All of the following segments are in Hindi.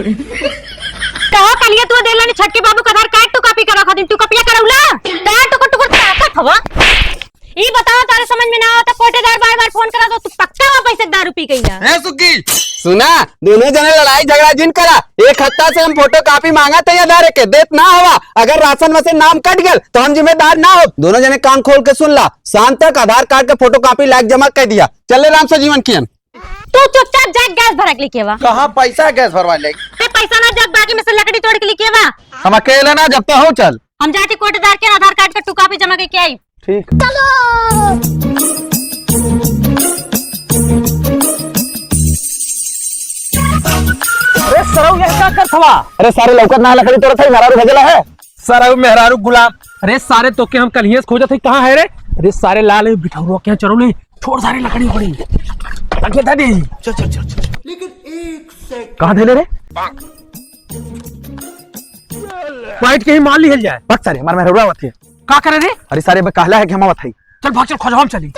कहा कलिया तू देला ने छटके बाबू का आधार कार्ड तू कॉपी करा खातिर तू कॉपी करौला ता टुकुर टुकुर ताकत हवा ई बताओ तारे समझ में ना आता कोटेदार बार-बार फोन करा तो तू पक्का वापस से दारू पी गई ना है सुग्गी सुना दोनों जने लड़ाई झगड़ा जिन करा एक हफ्ता से हम फोटो कॉपी मांगा थे आधार के देत ना हवा अगर राशन में से नाम कट गया तो हम जिम्मेदार ना हो दोनों जने कान खोल के सुन ला शाम तक आधार कार्ड के फोटो कॉपी लायक जमा कर दिया चले राम से जीवन कियन तू चुपचाप जा गैस भरा के लेके वा कहां पैसा गैस भरवा ले ते पैसा ना जब बाकी में से लकड़ी तोड़ के लेके वा हम अकेले ना जब तो हो चल हम जाके कोटेदार के आधार कार्ड का टू कॉपी जमा करके आई ठीक चलो अरे सरऊ ये क्या कर थवा अरे सारे लौकत ना लकड़ी तोड़ थे मेहरारू भेजला है सरऊ मेहरारू गुलाम अरे सारे तो के हम कल ही खोजत है कहां है रे अरे सारे लाल बिठौरो के चरौली छोड़ सारी लकड़ी पड़ी आगे दादी चल चल चल चल लेकिन एक सेकंड कहां धैले रे वाइट के ही मार ली जाए बक सारे मार मेहरारू आवत है का करे रे अरे सारे में कहला है कि हम आवत है चल भाग चल खोजो हम चली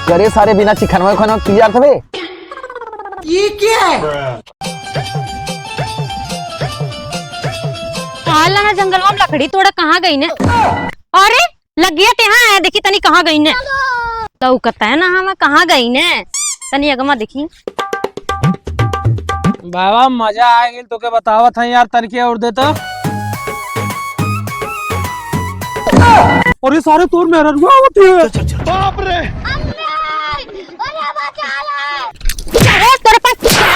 करे सारे बिना चिकनवा खाना तैयार थे ये क्या है हाल ना जंगल में लकड़ी तोड़ा कहाँ गई ने अरे लगिया ते हाँ देखी तनी कहाँ गई ने तो कहता है ना हम कहाँ गई ने तनी अगमा देखी बाबा मजा आ गेल तो के बतावत है यार तनके और दे तो और ये सारे तोर मेहरारू आवत है बाप रे अरे तेरे पास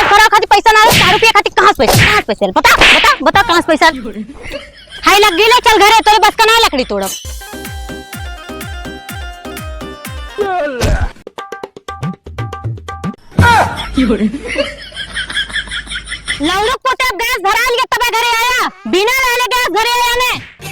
करा खाती पैसा ना 4 रुपया खाती कहाँ से पैसा बता बता बता कहाँ से पैसा हाय लग गई ले चल घरे तेरे बस का ना लकड़ी तोड़ब लौड़ो पोटा गैस भरा लिया तबे घरे आया बिना लाले गैस घरे आया ने